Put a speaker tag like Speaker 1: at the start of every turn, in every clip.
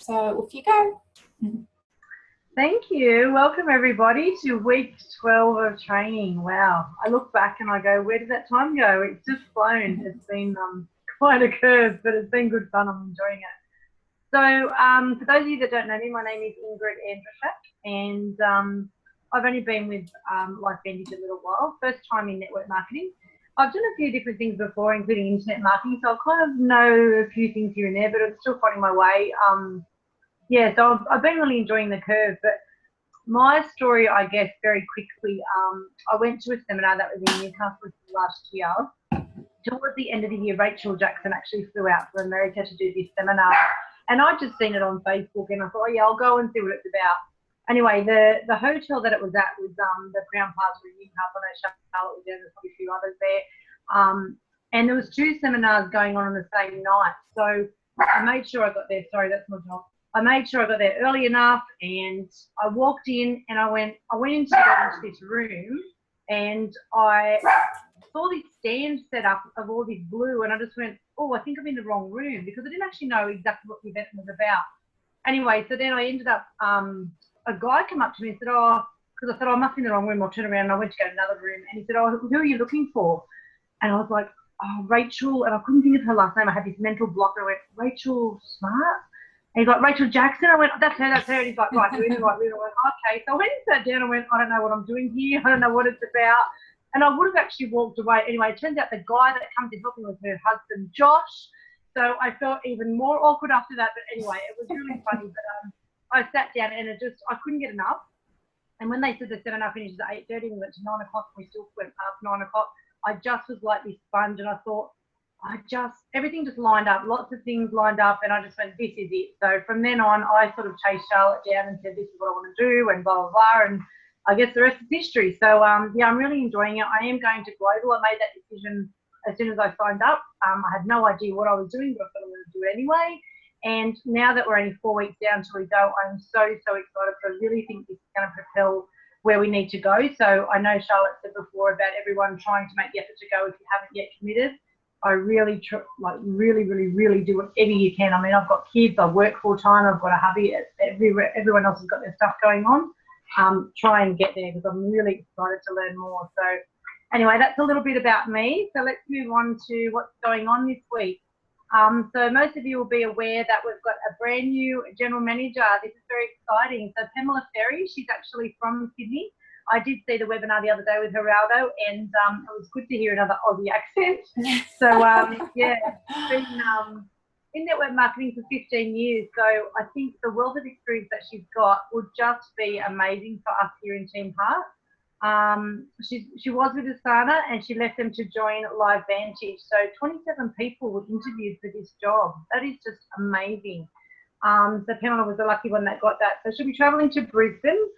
Speaker 1: So off you go.
Speaker 2: Thank you. Welcome everybody to week 12 of training. Wow. I look back and I go, where did that time go? It's just flown. It's been quite a curve, but it's been good fun. I'm enjoying it. So for those of you that don't know me, my name is Ingrid Andrushak, and I've only been with LifeVantage a little while. First time in network marketing. I've done a few different things before, including internet marketing, so I kind of know a few things here and there, but I'm still finding my way. Yeah, so I've been really enjoying the curve, but my story, I guess, very quickly, I went to a seminar that was in Newcastle last year. Towards the end of the year, Rachel Jackson actually flew out from America to do this seminar, and I'd just seen it on Facebook, and I thought, oh yeah, I'll go and see what it's about. Anyway, the hotel that it was at was the Crown Plaza in Newcastle. I know Charlotte was there, there's probably a few others there. And there was two seminars going on the same night, so I made sure I got there. Sorry, that's my dog. I made sure I got there early enough, and I walked in and I went into this room, and I saw this stand set up of all this blue, and I just went, oh, I think I'm in the wrong room, because I didn't actually know exactly what the event was about. Anyway, so then I ended up, a guy came up to me and said, oh, because I thought, oh, I must be in the wrong room. I'll turn around, and I went to go to another room, and he said, oh, who are you looking for? And I was like, oh, Rachel, and I couldn't think of her last name. I had this mental block, and I went, Rachel Smart? And he's like, Rachel Jackson. I went, oh, that's her. And he's like, right, we're in the right room. I went, okay. So I went and sat down and went, I don't know what I'm doing here. I don't know what it's about. And I would have actually walked away. Anyway, it turns out the guy that comes to help me was her husband, Josh. So I felt even more awkward after that. But anyway, it was really funny. But I sat down and I couldn't get enough. And when they said the seminar finishes at 8:30, we went to 9 o'clock, we still went past 9 o'clock. I just was like this sponge, and I thought, everything just lined up, lots of things lined up, and I just went, this is it. So from then on, I sort of chased Charlotte down and said, this is what I want to do, and blah, blah, blah, and I guess the rest is history. So, yeah, I'm really enjoying it. I am going to global. I made that decision as soon as I signed up. I had no idea what I was doing, but I thought I was going to do it anyway. And now that we're only 4 weeks down till we go, I'm so excited. So I really think this is going to propel where we need to go. So I know Charlotte said before about everyone trying to make the effort to go if you haven't yet committed. I really really do whatever you can. I mean, I've got kids, I work full time, I've got a hubby, everyone else has got their stuff going on. Try and get there, because I'm really excited to learn more. So anyway, that's a little bit about me. So let's move on to what's going on this week. So most of you will be aware that we've got a brand new general manager. This is very exciting. So Pamela Ferry, she's actually from Sydney. I did see the webinar the other day with Geraldo, and it was good to hear another Aussie accent. So, yeah, been in network marketing for 15 years. So I think the wealth of experience that she's got would just be amazing for us here in Team Heart. She was with Asana, and she left them to join LifeVantage. So 27 people were interviewed for this job. That is just amazing. So Pamela was the lucky one that got that. So she'll be traveling to Brisbane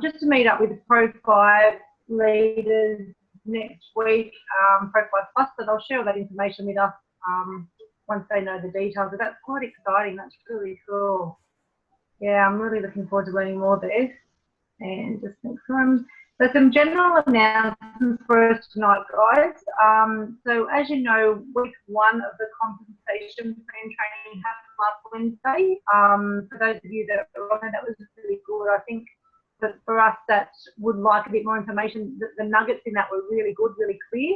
Speaker 2: just to meet up with the Pro 5 leaders next week, Pro 5 Plus, so they'll share all that information with us once they know the details. So that's quite exciting. That's really cool. Yeah, I'm really looking forward to learning more there. And just next one. So some general announcements for us tonight, guys. So as you know, week 1 of the compensation plan training happened last Wednesday. For those of you that were on it, that was really good. I think that for us that would like a bit more information, the nuggets in that were really good, really clear.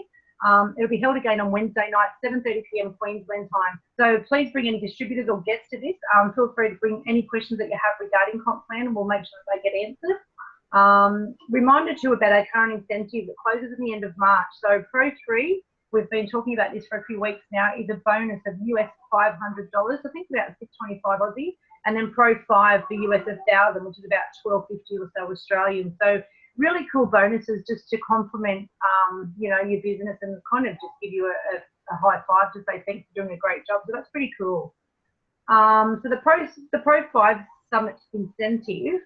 Speaker 2: It'll be held again on Wednesday night, 7:30 p.m. Queensland time. So please bring any distributors or guests to this. Feel free to bring any questions that you have regarding comp plan, and we'll make sure that they get answered. Reminder too about our current incentive that closes at the end of March. So Pro 3, we've been talking about this for a few weeks now, is a bonus of US $500. I think about 625 Aussie. And then Pro 5 for US 1,000, which is about 1250 or so Australian. So really cool bonuses just to complement, you know, your business, and kind of just give you a high five to say thanks for doing a great job. So that's pretty cool. So the Pro 5 Summit incentive.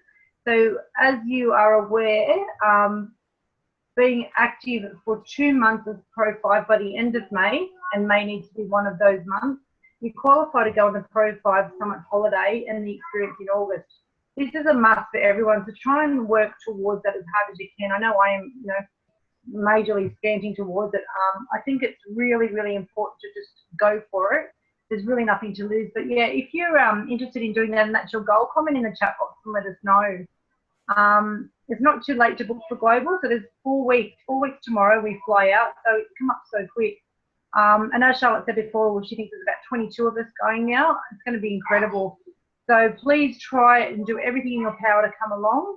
Speaker 2: So as you are aware, being active for 2 months of Pro 5 by the end of May, and May needs to be one of those months, you qualify to go on the Pro 5 Summit holiday and the experience in August. This is a must for everyone, so try and work towards that as hard as you can. I know I am, you know, majorly scanting towards it. I think it's really, really important to just go for it. there's really nothing to lose. But yeah, if you're interested in doing that and that's your goal, comment in the chat box and let us know. It's not too late to book for global, so there's 4 weeks. 4 weeks tomorrow we fly out, so it's come up so quick. And as Charlotte said before, well, she thinks there's about 22 of us going now. It's going to be incredible. So please try and do everything in your power to come along.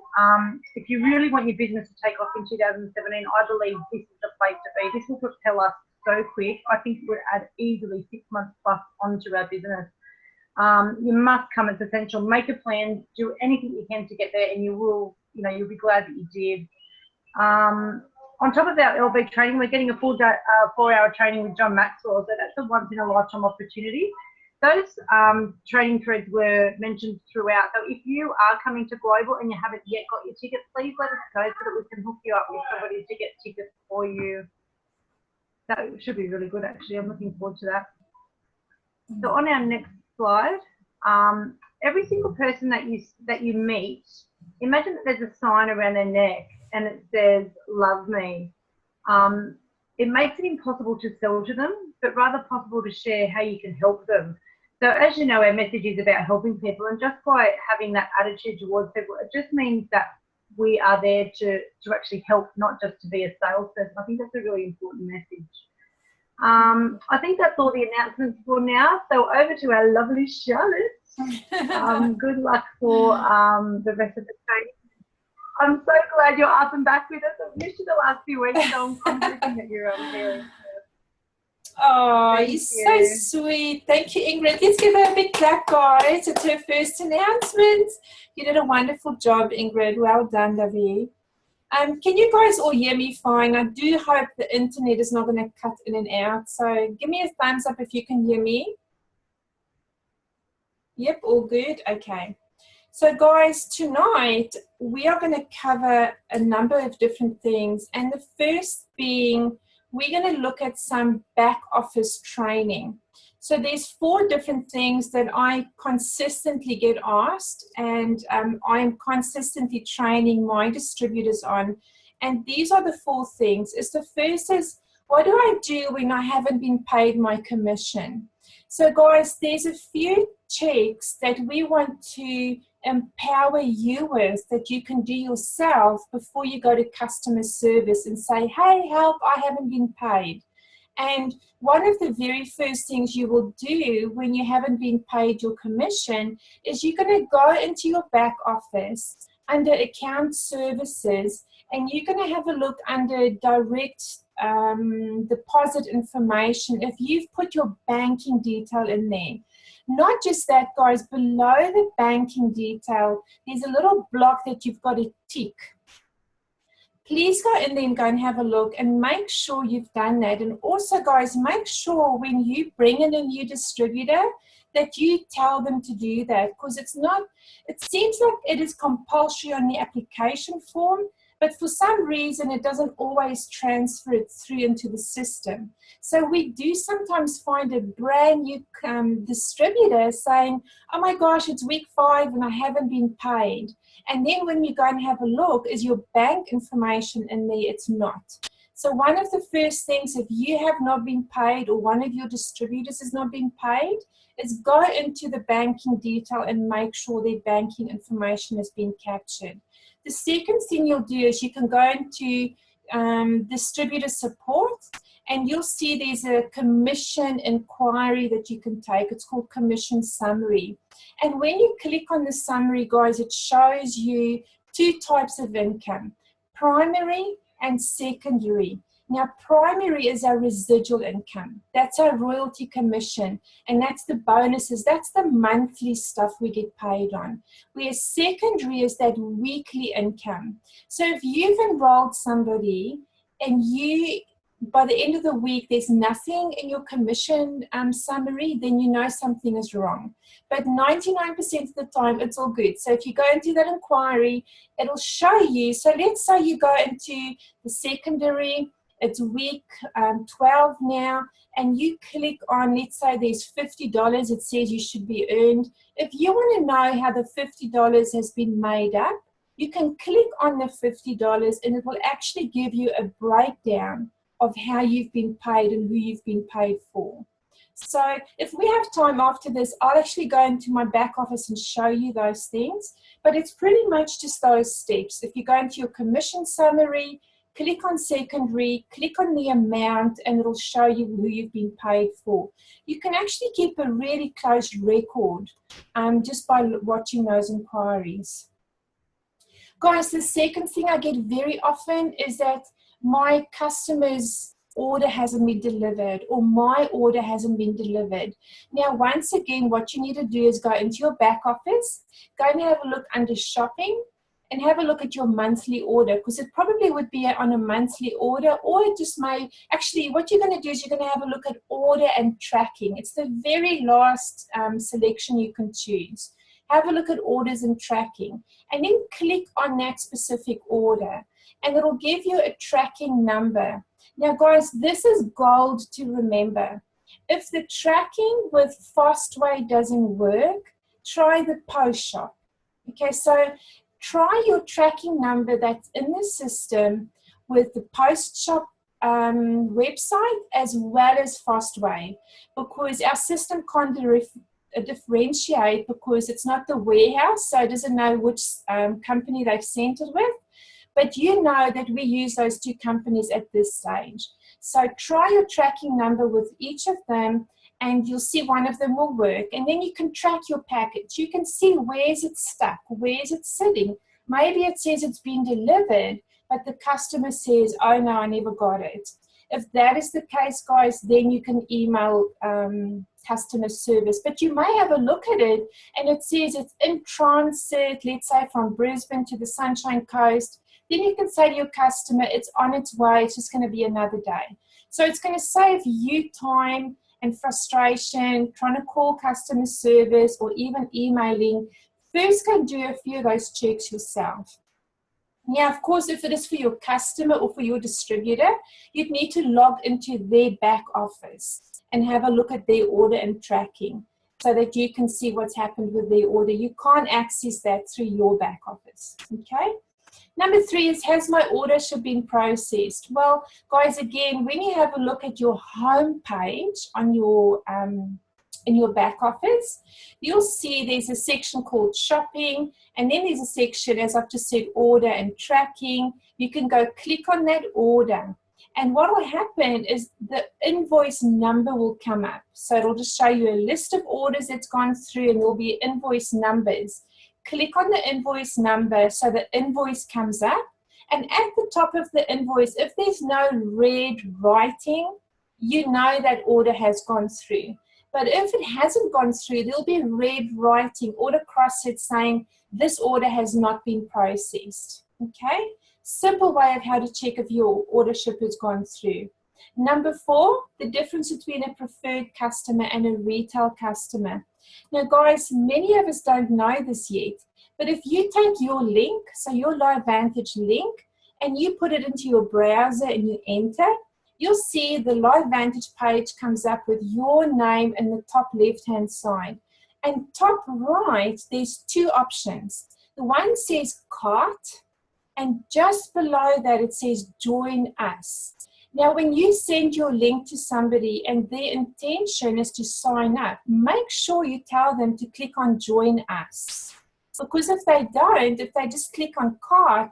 Speaker 2: If you really want your business to take off in 2017, I believe this is the place to be. This will propel us so quick. I think it would add easily 6 months plus onto our business. You must come. It's essential. Make a plan. Do anything you can to get there, and you will. You'll be glad that you did. On top of our LV training, we're getting a full 4-hour training with John Maxwell. So that's a once-in-a-lifetime opportunity. Those training threads were mentioned throughout. So if you are coming to Global and you haven't yet got your ticket, please let us know so that we can hook you up with somebody to get tickets for you. That should be really good, actually. I'm looking forward to that. So on our next slide, every single person that you meet, imagine that there's a sign around their neck and it says, "Love me." It makes it impossible to sell to them, but rather possible to share how you can help them. So as you know, our message is about helping people, and just by having that attitude towards people, it just means that we are there to actually help, not just to be a salesperson. I think that's a really important message. I think that's all the announcements for now. So over to our lovely Charlotte. Good luck for the rest of the training. I'm so glad you're up and back with us. I've missed you the last few weeks, so I'm hoping that you're here.
Speaker 1: Oh, you're so sweet. Thank you, Ingrid. Let's give her a big clap, guys. It's her first announcement. You did a wonderful job, Ingrid. Well done, lovey. Can you guys all hear me fine? I do hope the internet is not going to cut in and out. So give me a thumbs up if you can hear me. Yep, all good. Okay. So guys, tonight we are going to cover a number of different things. And the first being, we're going to look at some back office training. So there's 4 different things that I consistently get asked, and I'm consistently training my distributors on. And these are the 4 things. The first is, what do I do when I haven't been paid my commission? So guys, there's a few checks that we want to empower you with that you can do yourself before you go to customer service and say, "Hey, help, I haven't been paid." And one of the very first things you will do when you haven't been paid your commission is you're going to go into your back office under account services, and you're going to have a look under direct deposit information if you've put your banking detail in there. Not just that, guys, below the banking detail, there's a little block that you've got to tick. Please go in there and go and have a look and make sure you've done that. And also, guys, make sure when you bring in a new distributor that you tell them to do that, because it seems like it is compulsory on the application form, but for some reason it doesn't always transfer it through into the system. So we do sometimes find a brand new distributor saying, "Oh my gosh, it's week 5 and I haven't been paid." And then when you go and have a look, is your bank information in there? It's not. So one of the first things, if you have not been paid or one of your distributors has not been paid, is go into the banking detail and make sure their banking information has been captured. The second thing you'll do is you can go into distributor support, and you'll see there's a commission inquiry that you can take. It's called commission summary. And when you click on the summary, guys, it shows you 2 types of income, primary and secondary. Now, primary is our residual income. That's our royalty commission, and that's the bonuses. That's the monthly stuff we get paid on. Whereas secondary is that weekly income. So if you've enrolled somebody and by the end of the week, there's nothing in your commission summary, then you know something is wrong. But 99% of the time, it's all good. So if you go into that inquiry, it'll show you. So let's say you go into the secondary, it's week 12 now, and you click on, let's say there's $50, it says you should be earned. If you want to know how the $50 has been made up, you can click on the $50 and it will actually give you a breakdown of how you've been paid and who you've been paid for. So if we have time after this, I'll actually go into my back office and show you those things. But it's pretty much just those steps. If you go into your commission summary, click on secondary, click on the amount, and it'll show you who you've been paid for. You can actually keep a really close record just by watching those inquiries. Guys, the second thing I get very often is that my customer's order hasn't been delivered, or my order hasn't been delivered. Now, once again, what you need to do is go into your back office, go and have a look under shopping, and have a look at your monthly order, because it probably would be on a monthly order, or it just may, actually what you're going to do is you're going to have a look at order and tracking. It's the very last selection you can choose. Have a look at orders and tracking, and then click on that specific order, and it'll give you a tracking number. Now guys, this is gold to remember. If the tracking with Fastway doesn't work, try the post shop. Okay, so try your tracking number that's in the system with the post shop website as well as Fastway, because our system can't differentiate, because it's not the warehouse, so it doesn't know which company they've sent it with. But you know that we use those two companies at this stage. So try your tracking number with each of them, and you'll see one of them will work. And then you can track your package. You can see where's it stuck, where's it sitting. Maybe it says it's been delivered, but the customer says, oh no, I never got it. If that is the case, guys, then you can email customer service. But you may have a look at it and it says it's in transit, let's say from Brisbane to the Sunshine Coast. Then you can say to your customer, it's on its way, it's just going to be another day. So it's going to save you time and frustration trying to call customer service or even emailing. First, go do a few of those checks yourself. Yeah, of course, if it is for your customer or for your distributor, you'd need to log into their back office and have a look at their order and tracking so that you can see what's happened with their order. You can't access that through your back office, okay? Number 3 is, has my order been processed? Well, guys, again, when you have a look at your home page on your in your back office, you'll see there's a section called shopping, and then there's a section, as I've just said, order and tracking. You can go click on that order, and what will happen is the invoice number will come up. So it'll just show you a list of orders that's gone through, and there'll be invoice numbers. Click on the invoice number so the invoice comes up, and at the top of the invoice, if there's no red writing, you know that order has gone through. But if it hasn't gone through, there'll be red writing all across it saying this order has not been processed. Okay? Simple way of how to check if your ordership has gone through. Number 4, the difference between a preferred customer and a retail customer. Now guys, many of us don't know this yet, but if you take your link, so your LifeVantage link, and you put it into your browser and you enter, you'll see the LifeVantage page comes up with your name in the top left-hand side. And top right, there's 2 options. The one says cart, and just below that it says join us. Now, when you send your link to somebody and their intention is to sign up, make sure you tell them to click on join us. Because if they don't, if they just click on cart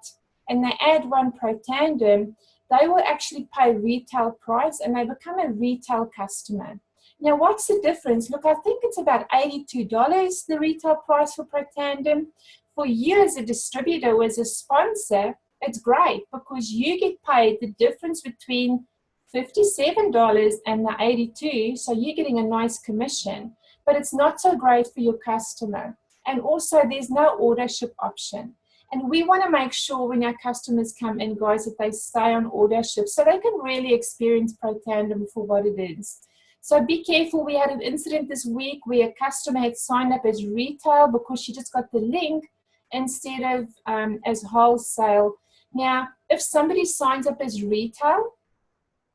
Speaker 1: and they add one pro tandem, they will actually pay retail price and they become a retail customer. Now, what's the difference? Look, I think it's about $82, the retail price for pro tandem. For you as a distributor or as a sponsor, it's great because you get paid the difference between $57 and the $82, so you're getting a nice commission, but it's not so great for your customer. And also, there's no order ship option. And we want to make sure when our customers come in, guys, that they stay on order ship so they can really experience pro tandem for what it is. So be careful. We had an incident this week where a customer had signed up as retail because she just got the link instead of as wholesale. Now, if somebody signs up as retail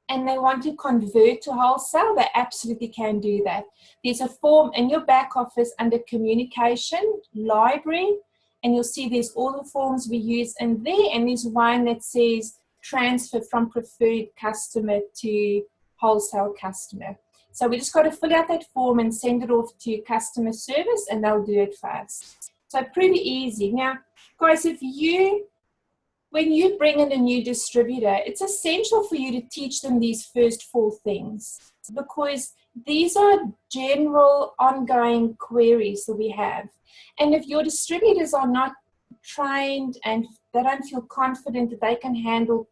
Speaker 1: and they want to convert to wholesale, they absolutely can do that. There's a form in your back office under communication, library, and you'll see there's all the forms we use in there, and there's one that says transfer from preferred customer to wholesale customer. So we just got to fill out that form and send it off to customer service, and they'll do it for us. So pretty easy. Now, guys, when you bring in a new distributor, it's essential for you to teach them these first 4 things, because these are general ongoing queries that we have. And if your distributors are not trained and they don't feel confident that they can handle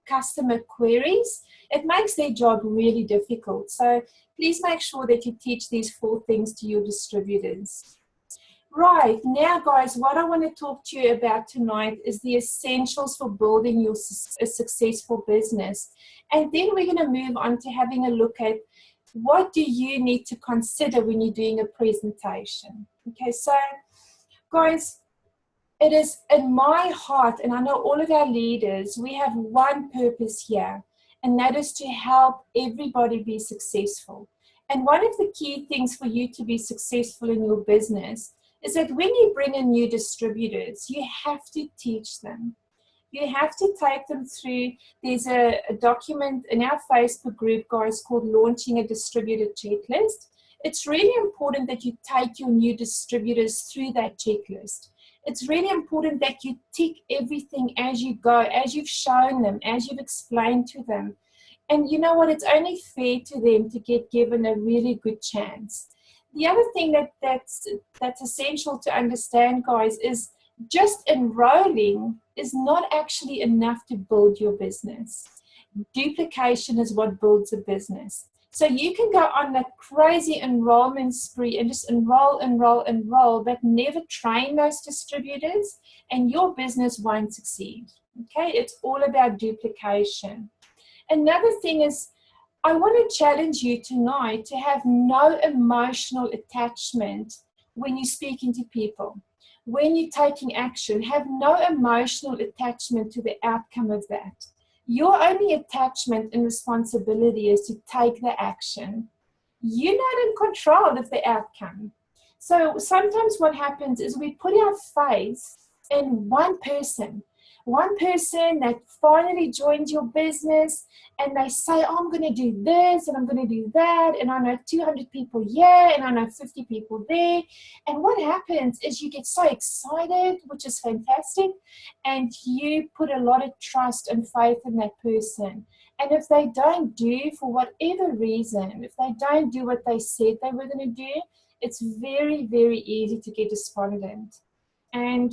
Speaker 1: customer queries, it makes their job really difficult. So please make sure that you teach these 4 things to your distributors. Right, now guys, what I want to talk to you about tonight is the essentials for building a successful business. And then we're going to move on to having a look at what do you need to consider when you're doing a presentation. Okay, so guys, it is in my heart, and I know all of our leaders, we have one purpose here, and that is to help everybody be successful. And one of the key things for you to be successful in your business is that when you bring in new distributors, you have to teach them. You have to take them through, there's a document in our Facebook group, guys, called Launching a Distributor Checklist. It's really important that you take your new distributors through that checklist. It's really important that you tick everything as you go, as you've shown them, as you've explained to them. And you know what? It's only fair to them to get given a really good chance. The other thing that's essential to understand, guys, is just enrolling is not actually enough to build your business. Duplication is what builds a business. So you can go on that crazy enrollment spree and just enroll, but never train those distributors, and your business won't succeed. Okay, it's all about duplication. Another thing is, I want to challenge you tonight to have no emotional attachment when you're speaking to people. When you're taking action, have no emotional attachment to the outcome of that. Your only attachment and responsibility is to take the action. You're not in control of the outcome. So sometimes what happens is we put our faith in one person that finally joins your business, and they say, oh, I'm going to do this and I'm going to do that, and I know 200 people here and I know 50 people there. And what happens is you get so excited, which is fantastic, and you put a lot of trust and faith in that person. And if they don't do, for whatever reason, if they don't do what they said they were going to do, it's very, very easy to get despondent. And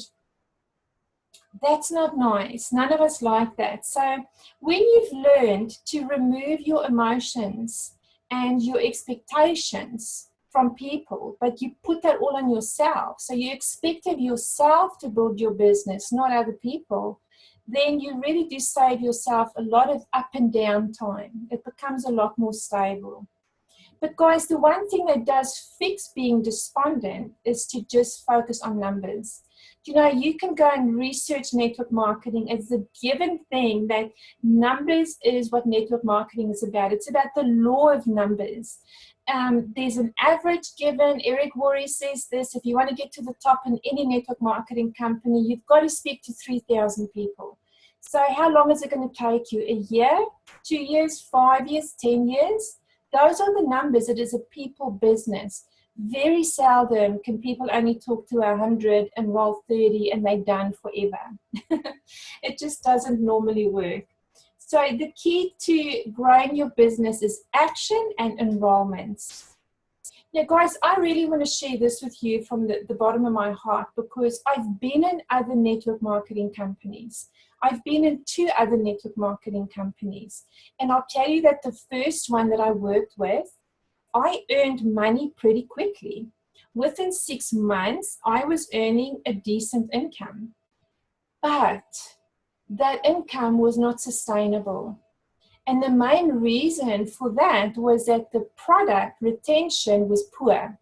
Speaker 1: that's not nice. None of us like that. So when you've learned to remove your emotions and your expectations from people, but you put that all on yourself, so you expect of yourself to build your business, not other people, then you really do save yourself a lot of up and down time. It becomes a lot more stable. But guys, the one thing that does fix being despondent is to just focus on numbers. You know, you can go and research network marketing. It's a given thing that numbers is what network marketing is about. It's about the law of numbers. There's an average given. Eric Worre says this: if you want to get to the top in any network marketing company, you've got to speak to 3,000 people. So how long is it going to take you? A year, 2 years, 5 years, 10 years? Those are the numbers. It is a people business. Very seldom can people only talk to 100 and roll 30 and they're done forever. It just doesn't normally work. So the key to growing your business is action and enrollments. Now guys, I really want to share this with you from the bottom of my heart, because I've been in other network marketing companies. I've been in 2 other network marketing companies. And I'll tell you that the first one that I worked with, I earned money pretty quickly. Within 6 months, I was earning a decent income. But that income was not sustainable. And the main reason for that was that the product retention was poor.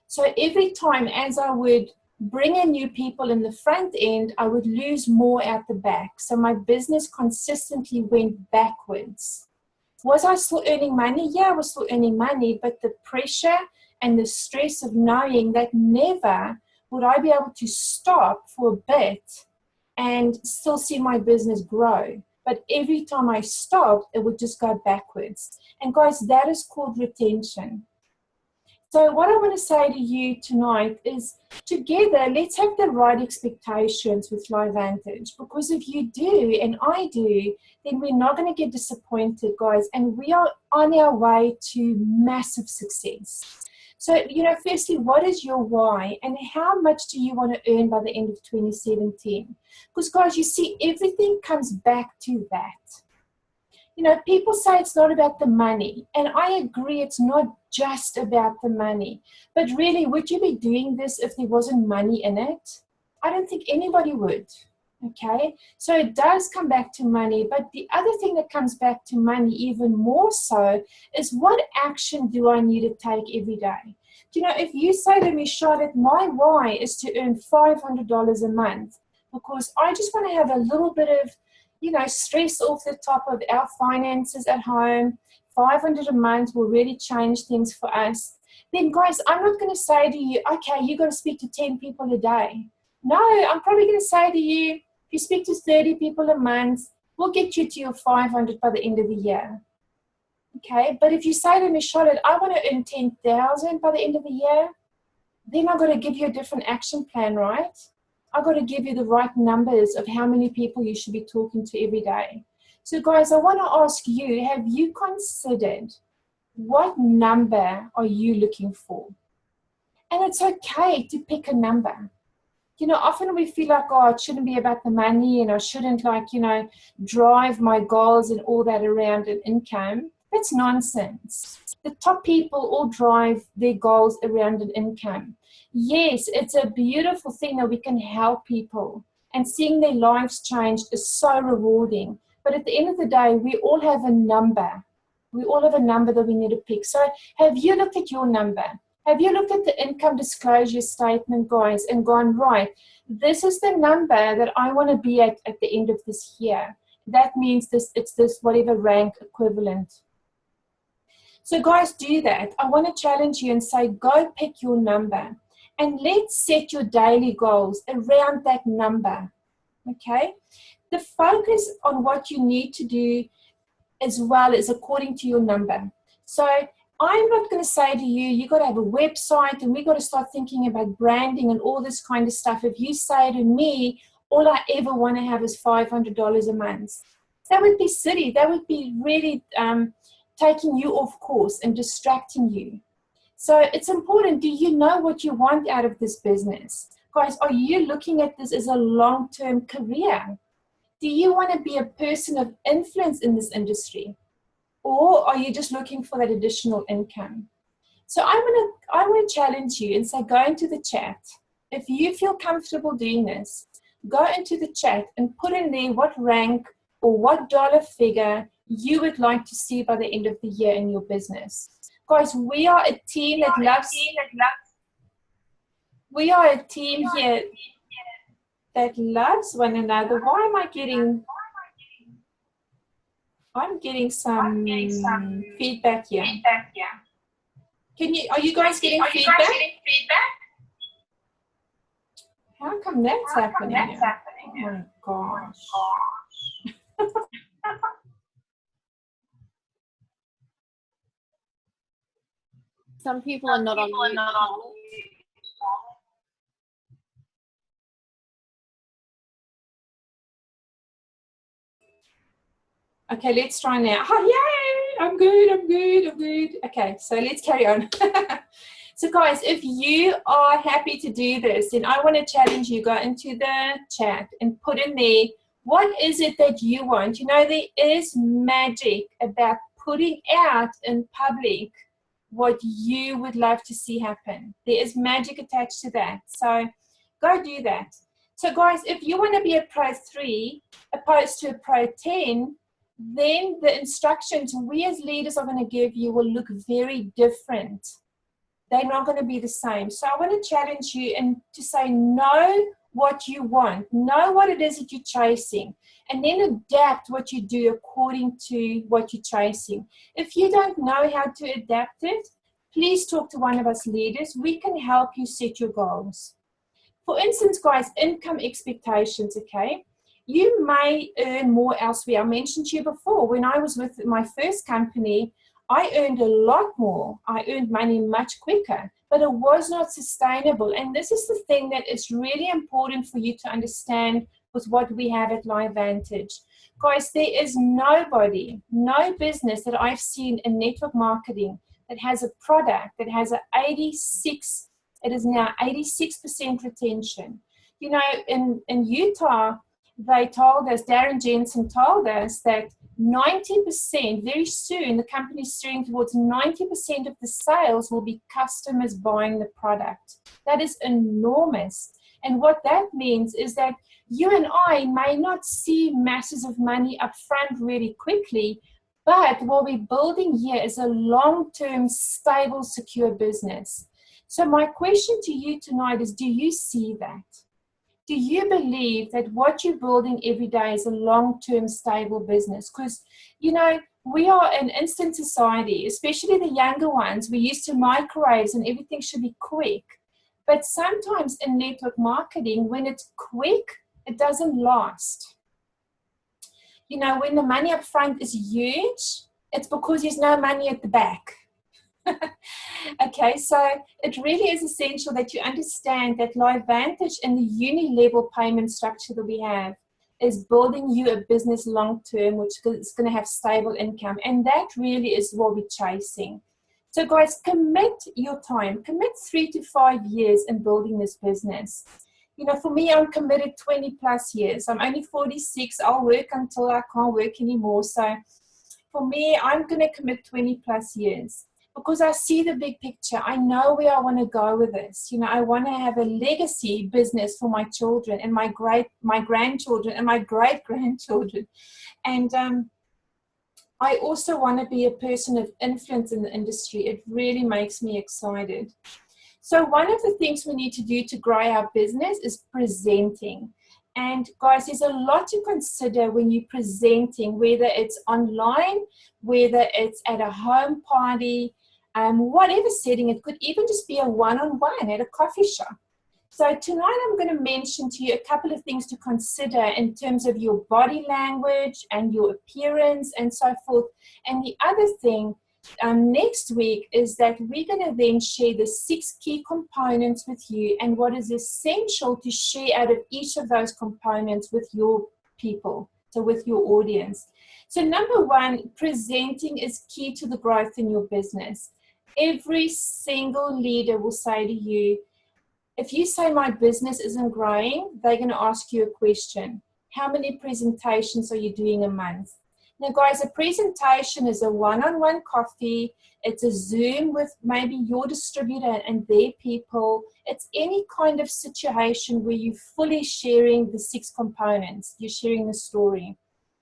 Speaker 1: So every time as I would bring in new people in the front end, I would lose more at the back. So my business consistently went backwards. Was I still earning money? Yeah, I was still earning money, but the pressure and the stress of knowing that never would I be able to stop for a bit and still see my business grow. but every time I stopped, it would just go backwards. And guys, that is called retention. So what I want to say to you tonight is, together, let's have the right expectations with LifeVantage, because if you do and I do, then we're not going to get disappointed, guys, and we are on our way to massive success. So, firstly, what is your why, and how much do you want to earn by the end of 2017? Because, guys, you see, everything comes back to that. People say it's not about the money, and I agree, it's not just about the money. But really, would you be doing this if there wasn't money in it? I don't think anybody would. Okay, so it does come back to money, but the other thing that comes back to money even more so is, what action do I need to take every day? If you say to me, Charlotte, my why is to earn $500 a month because I just want to have a little bit of stress off the top of our finances at home. 500 a month will really change things for us. Then, guys, I'm not going to say to you, okay, you got to speak to 10 people a day. No, I'm probably going to say to you, if you speak to 30 people a month, we'll get you to your 500 by the end of the year. Okay, but if you say to me, Charlotte, I want to earn 10,000 by the end of the year, then I've got to give you a different action plan, right? I've got to give you the right numbers of how many people you should be talking to every day. So, guys, I want to ask you, have you considered what number are you looking for? And it's okay to pick a number. Often we feel like, oh, it shouldn't be about the money and I shouldn't drive my goals and all that around an income. That's nonsense. The top people all drive their goals around an income. Yes, it's a beautiful thing that we can help people, and seeing their lives change is so rewarding. But at the end of the day, we all have a number. We all have a number that we need to pick. So have you looked at your number? Have you looked at the income disclosure statement, guys, and gone, right, this is the number that I want to be at the end of this year. That means it's this whatever rank equivalent. So guys, do that. I want to challenge you and say, go pick your number. And let's set your daily goals around that number, okay? The focus on what you need to do as well is according to your number. So I'm not going to say to you, you got to have a website and we got to start thinking about branding and all this kind of stuff. If you say to me, all I ever want to have is $500 a month, that would be silly. That would be really taking you off course and distracting you. So it's important. Do you know what you want out of this business? Guys, are you looking at this as a long-term career? Do you want to be a person of influence in this industry? Or are you just looking for that additional income? So I want to challenge you and say, go into the chat. If you feel comfortable doing this, go into the chat and put in there what rank or what dollar figure you would like to see by the end of the year in your business. Guys, we are a team that loves, we are a team here that loves one another. Why am I getting, I'm getting some feedback here. Are you guys getting feedback? How come that's happening? Oh my gosh.
Speaker 3: Some people are not on mute.
Speaker 1: Okay, let's try now. Oh, yay! I'm good. Okay, so let's carry on. So guys, if you are happy to do this, then I want to challenge you, go into the chat and put in there, what is it that you want? There is magic about putting out in public what you would love to see happen. There is magic attached to that. So go do that. So guys, if you want to be a Pro 3 opposed to a Pro 10, then the instructions we as leaders are going to give you will look very different. They're not going to be the same. So I want to challenge you and to say, know what you want. Know what it is that you're chasing. And then adapt what you do according to what you're chasing. If you don't know how to adapt it, please talk to one of us leaders. We can help you set your goals. For instance, guys, income expectations, okay? You may earn more elsewhere. I mentioned to you before, when I was with my first company, I earned a lot more. I earned money much quicker, but it was not sustainable. And this is the thing that is really important for you to understand with what we have at LifeVantage. Guys, there is nobody, no business that I've seen in network marketing that has a product that has it is now 86% retention. You know, in Utah, they told us, Darren Jensen told us that 90%, very soon, the company's steering towards 90% of the sales will be customers buying the product. That is enormous. And what that means is that you and I may not see masses of money up front really quickly, but what we're building here is a long-term, stable, secure business. So my question to you tonight is, do you see that? Do you believe that what you're building every day is a long-term, stable business? Because, you know, we are an instant society, especially the younger ones. We're used to microwaves and everything should be quick. But sometimes in network marketing, when it's quick, it doesn't last. You know, when the money up front is huge, it's because there's no money at the back. Okay, so it really is essential that you understand that LifeVantage and the uni-level payment structure that we have is building you a business long-term, which is going to have stable income. And that really is what we're chasing. So guys, commit your time, commit 3 to 5 years in building this business. You know, for me, I'm committed 20 plus years. I'm only 46. I'll work until I can't work anymore. So for me, I'm going to commit 20 plus years because I see the big picture. I know where I want to go with this. You know, I want to have a legacy business for my children and my grandchildren and my great-grandchildren. And I also want to be a person of influence in the industry. It really makes me excited. So one of the things we need to do to grow our business is presenting. And guys, there's a lot to consider when you're presenting, whether it's online, whether it's at a home party, whatever setting. It could even just be a one-on-one at a coffee shop. So tonight I'm going to mention to you a couple of things to consider in terms of your body language and your appearance and so forth. And the other thing next week is that we're going to then share the 6 key components with you and what is essential to share out of each of those components with your people, so with your audience. So number 1, presenting is key to the growth in your business. Every single leader will say to you, if you say my business isn't growing, they're going to ask you a question. How many presentations are you doing a month? Now, guys, a presentation is a one-on-one coffee. It's a Zoom with maybe your distributor and their people. It's any kind of situation where you're fully sharing the 6 components. You're sharing the story.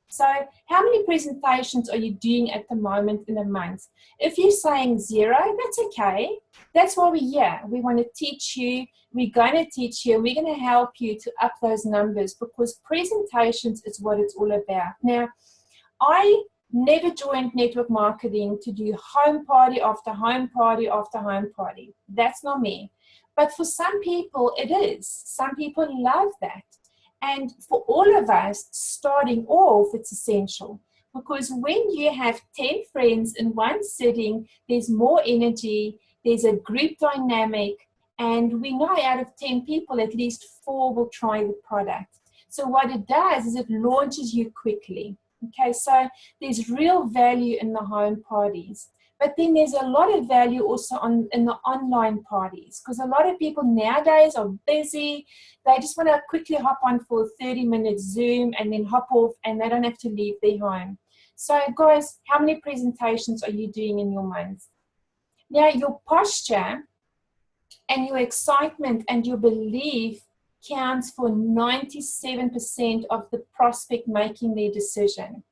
Speaker 1: So how many presentations are you doing at the moment in a month? If you're saying 0, that's okay. That's why we're here. We want to teach you. We're going to teach you. We're going to help you to up those numbers because presentations is what it's all about. Now, I never joined network marketing to do home party after home party after home party. That's not me. But for some people, it is. Some people love that. And for all of us, starting off, it's essential. Because when you have 10 friends in one sitting, there's more energy, there's a group dynamic, and we know out of 10 people, at least 4 will try the product. So what it does is it launches you quickly. Okay, so there's real value in the home parties. But then there's a lot of value also in the online parties because a lot of people nowadays are busy. They just want to quickly hop on for a 30-minute Zoom and then hop off and they don't have to leave their home. So guys, how many presentations are you doing in your month? Now, your posture and your excitement and your belief counts for 97% of the prospect making their decision.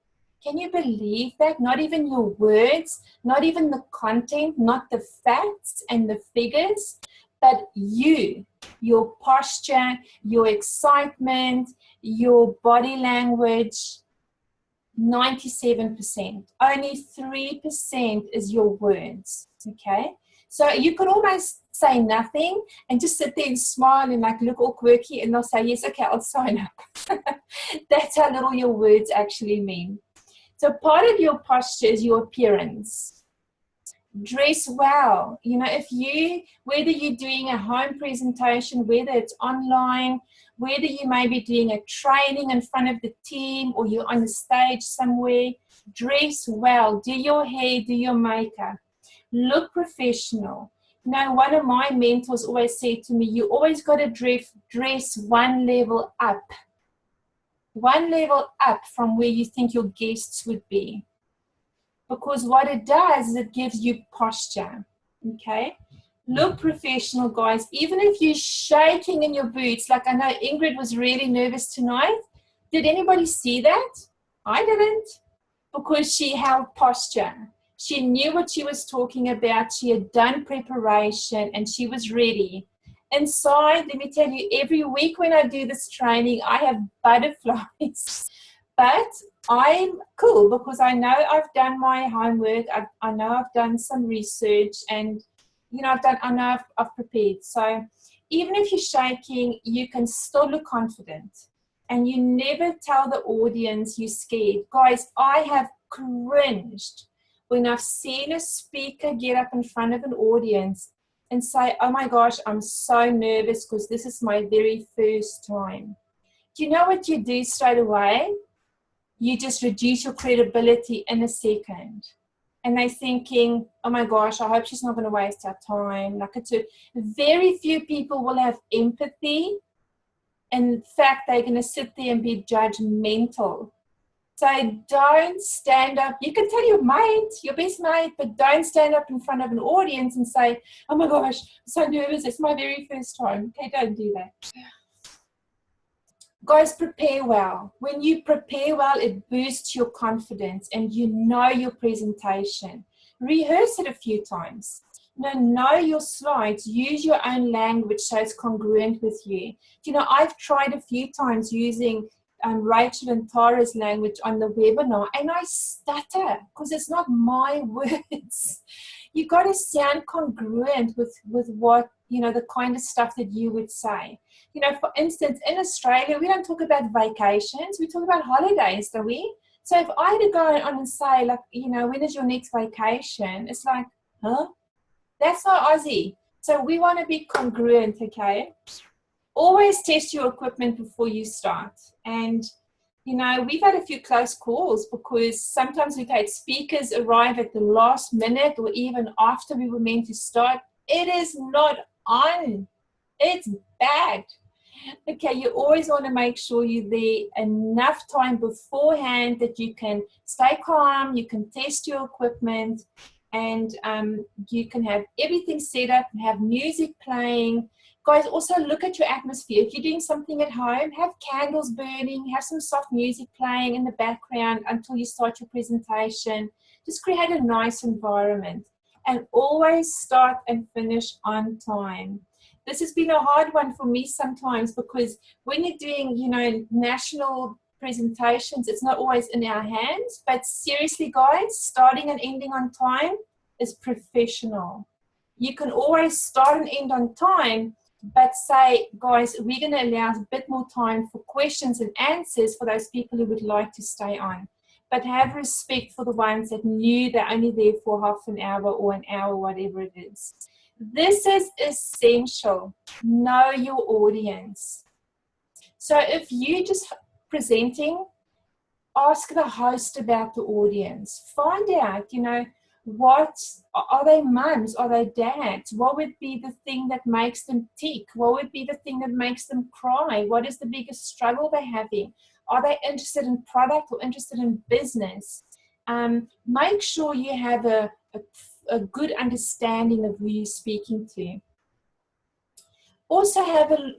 Speaker 1: Can you believe that? Not even your words, not even the content, not the facts and the figures, but you, your posture, your excitement, your body language, 97%. Only 3% is your words, okay? So you could almost say nothing and just sit there and smile and like look all quirky and they'll say, yes, okay, I'll sign up. That's how little your words actually mean. So part of your posture is your appearance. Dress well. You know, whether you're doing a home presentation, whether it's online, whether you may be doing a training in front of the team or you're on the stage somewhere, dress well. Do your hair, do your makeup. Look professional. You know, one of my mentors always said to me, you always got to dress one level up. One level up from where you think your guests would be. Because what it does is it gives you posture, okay? Look professional, guys. Even if you're shaking in your boots, like I know Ingrid was really nervous tonight. Did anybody see that? I didn't, because she held posture. She knew what she was talking about. She had done preparation and she was ready. Inside, let me tell you, every week when I do this training, I have butterflies. But I'm cool because I know I've done my homework. I know I've done some research, and you know I know I've prepared. So even if you're shaking, you can still look confident, and you never tell the audience you're scared. Guys, I have cringed when I've seen a speaker get up in front of an audience and say, "Oh my gosh, I'm so nervous because this is my very first time." Do you know what you do straight away? You just reduce your credibility in a second. And they're thinking, oh my gosh, I hope she's not going to waste our time. Like very few people will have empathy. In fact, they're going to sit there and be judgmental. So don't stand up. You can tell your mate, your best mate, but don't stand up in front of an audience and say, oh my gosh, I'm so nervous. It's my very first time. Okay, don't do that. Guys, prepare well. When you prepare well, it boosts your confidence and you know your presentation. Rehearse it a few times. Know your slides. Use your own language so it's congruent with you. You know, I've tried a few times using Rachel and Tara's language on the webinar, and I stutter because it's not my words. You got to sound congruent with what, you know, the kind of stuff that you would say. You know, for instance, in Australia, we don't talk about vacations. We talk about holidays, don't we? So if I had to go on and say, like, you know, when is your next vacation? It's like, huh? That's not Aussie. So we want to be congruent, okay? Always test your equipment before you start. And, you know, we've had a few close calls because sometimes we've had speakers arrive at the last minute or even after we were meant to start. It is not on. It's bad. Okay, you always want to make sure you're there enough time beforehand that you can stay calm, you can test your equipment, and you can have everything set up and have music playing. Guys, also look at your atmosphere. If you're doing something at home, have candles burning, have some soft music playing in the background until you start your presentation. Just create a nice environment. And always start and finish on time. This has been a hard one for me sometimes because when you're doing, you know, national presentations, it's not always in our hands. But seriously, guys, starting and ending on time is professional. You can always start and end on time, but say, guys, we're going to allow a bit more time for questions and answers for those people who would like to stay on. But have respect for the ones that knew they're only there for half an hour or an hour, whatever it is. This is essential. Know your audience. So if you're just presenting, ask the host about the audience. Find out, you know, what are they mums? Are they dads? What would be the thing that makes them tick? What would be the thing that makes them cry? What is the biggest struggle they're having? Are they interested in product or interested in business? Make sure you have a good understanding of who you're speaking to. Also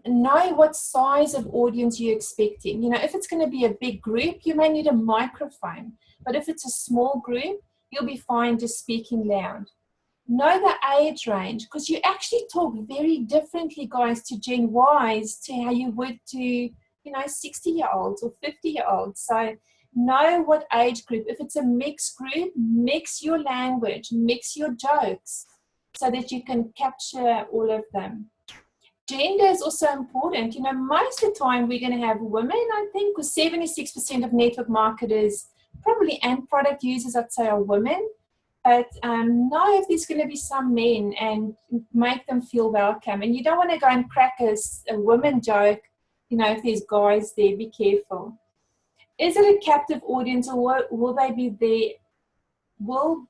Speaker 1: know what size of audience you're expecting. You know, if it's going to be a big group, you may need a microphone. But if it's a small group, you'll be fine just speaking loud. Know the age range, because you actually talk very differently, guys, to Gen Ys to how you would to, you know, 60-year-olds or 50-year-olds. So know what age group. If it's a mixed group, mix your language, mix your jokes so that you can capture all of them. gender is also important. You know, most of the time we're going to have women, I think, because 76% of network marketers probably and product users, I'd say, are women. But know if there's going to be some men and make them feel welcome. And you don't want to go and crack a women joke, you know, if there's guys there, be careful. Is it a captive audience, or will they be there? Will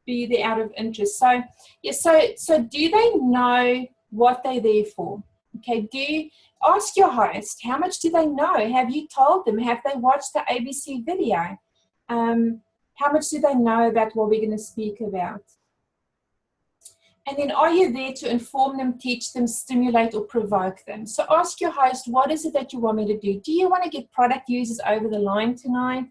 Speaker 1: be there out of interest? So, yeah, so do they know what they're there for? Okay, ask your host, how much do they know? Have you told them? Have they watched the ABC video? How much do they know about what we're going to speak about? And then are you there to inform them, teach them, stimulate, or provoke them? So ask your host, what is it that you want me to do? Do you want to get product users over the line tonight?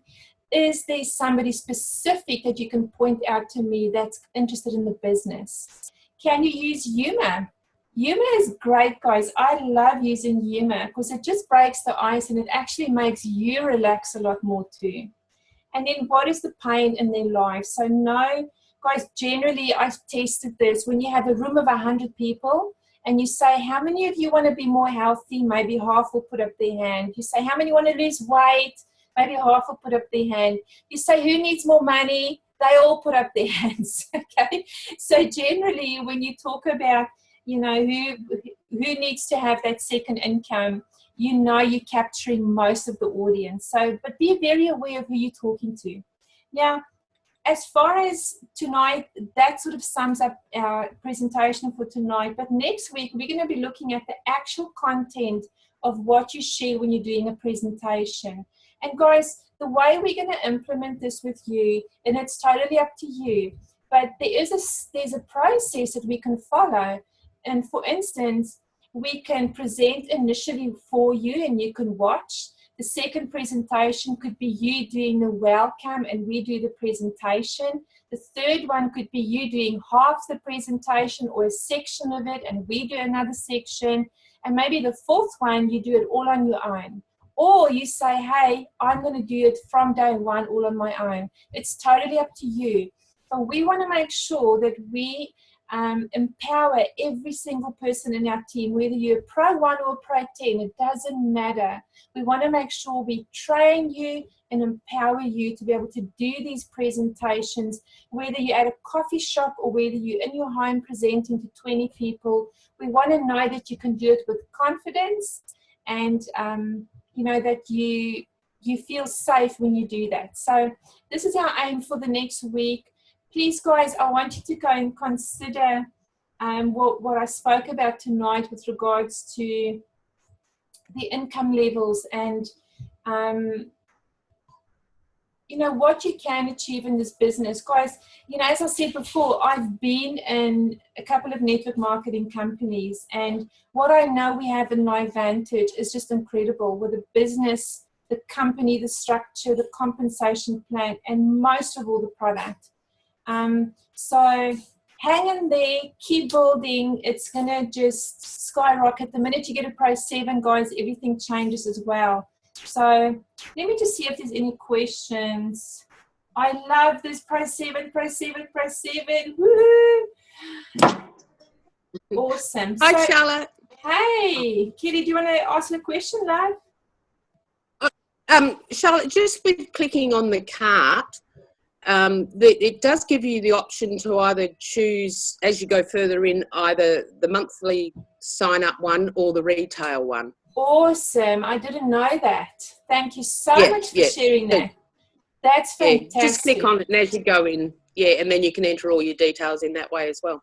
Speaker 1: Is there somebody specific that you can point out to me that's interested in the business? Can you use humor? Humor is great, guys. I love using humor because it just breaks the ice and it actually makes you relax a lot more too. And then what is the pain in their life? So no, guys, generally I've tested this. When you have a room of 100 people and you say, how many of you want to be more healthy? Maybe half will put up their hand. You say, how many want to lose weight? Maybe half will put up their hand. You say, who needs more money? They all put up their hands, okay? So generally when you talk about, you know, who needs to have that second income, you know you're capturing most of the audience. So, but be very aware of who you're talking to. Now, as far as tonight, that sort of sums up our presentation for tonight. But next week, we're going to be looking at the actual content of what you share when you're doing a presentation. And guys, the way we're going to implement this with you, and it's totally up to you, but there's a process that we can follow. And for instance, we can present initially for you and you can watch. The second presentation could be you doing the welcome and we do the presentation. The third one could be you doing half the presentation or a section of it and we do another section. And maybe the fourth one, you do it all on your own. Or you say, hey, I'm going to do it from day one all on my own. It's totally up to you. But we want to make sure that we empower every single person in our team, whether you're Pro 1 or Pro 10, it doesn't matter. We want to make sure we train you and empower you to be able to do these presentations, whether you're at a coffee shop or whether you're in your home presenting to 20 people. We want to know that you can do it with confidence and you know that you feel safe when you do that. So this is our aim for the next week. Please, guys, I want you to go and consider what I spoke about tonight with regards to the income levels and, you know, what you can achieve in this business. Guys, you know, as I said before, I've been in a couple of network marketing companies, and what I know we have in LifeVantage is just incredible with the business, the company, the structure, the compensation plan, and most of all, the product. So hang in there, keep building. It's going to just skyrocket. The minute you get a Pro 7, guys, everything changes as well. So let me just see if there's any questions. I love this Pro 7, Pro 7, Pro 7. Woohoo! Awesome.
Speaker 3: Hi,
Speaker 1: so,
Speaker 3: Charlotte.
Speaker 1: Hey, Kitty, do you want to ask a question, love?
Speaker 3: Charlotte, just with clicking on the cart, it does give you the option to either choose, as you go further in, either the monthly sign-up one or the retail one.
Speaker 1: Awesome. I didn't know that. Thank you so much for sharing that. That's fantastic.
Speaker 3: Yeah, just click on it and as you go in, and then you can enter all your details in that way as well.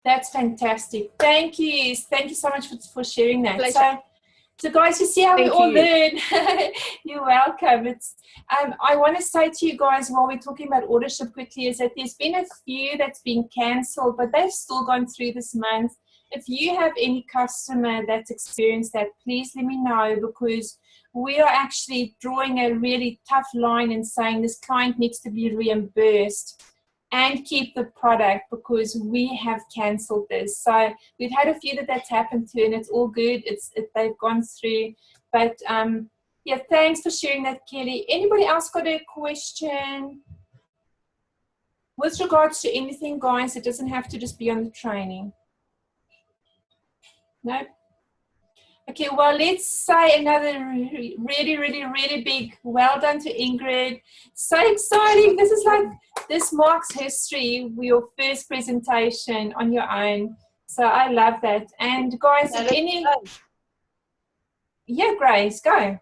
Speaker 1: That's fantastic. Thank you. Thank you so much for sharing that.
Speaker 3: Pleasure.
Speaker 1: So guys, you see how we all learn. You're welcome. I want to say to you guys while we're talking about Autoship quickly is that there's been a few that's been cancelled, but they've still gone through this month. If you have any customer that's experienced that, please let me know, because we are actually drawing a really tough line and saying this client needs to be reimbursed and keep the product because we have cancelled this. So we've had a few that's happened to, and it's all good. They've gone through. But yeah, thanks for sharing that, Kelly. Anybody else got a question? With regards to anything, guys, it doesn't have to just be on the training. No? Okay, well, let's say another really big well done to Ingrid. So exciting. This marks history, your first presentation on your own. So I love that. And guys, if any... Yeah, Grace, go.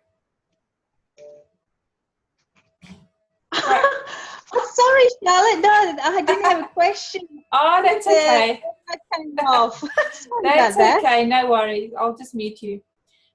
Speaker 4: I'm sorry, Charlotte. No, I didn't have a question.
Speaker 1: Oh, that's okay.
Speaker 4: I came off.
Speaker 1: That's okay. No worries. I'll just mute you.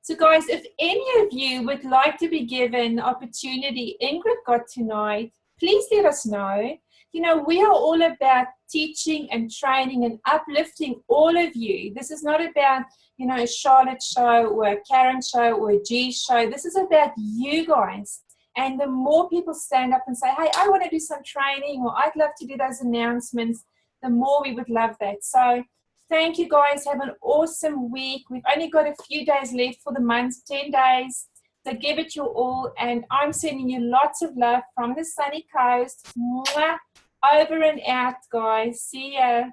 Speaker 1: So guys, if any of you would like to be given the opportunity Ingrid got tonight, please let us know. You know, we are all about teaching and training and uplifting all of you. This is not about, you know, a Charlotte show or a Karen show or a G show. This is about you guys. And the more people stand up and say, hey, I want to do some training, or I'd love to do those announcements, the more we would love that. So thank you, guys. Have an awesome week. We've only got a few days left for the month, 10 days. So give it your all. And I'm sending you lots of love from the sunny coast. Mwah. Over and out, guys. See ya.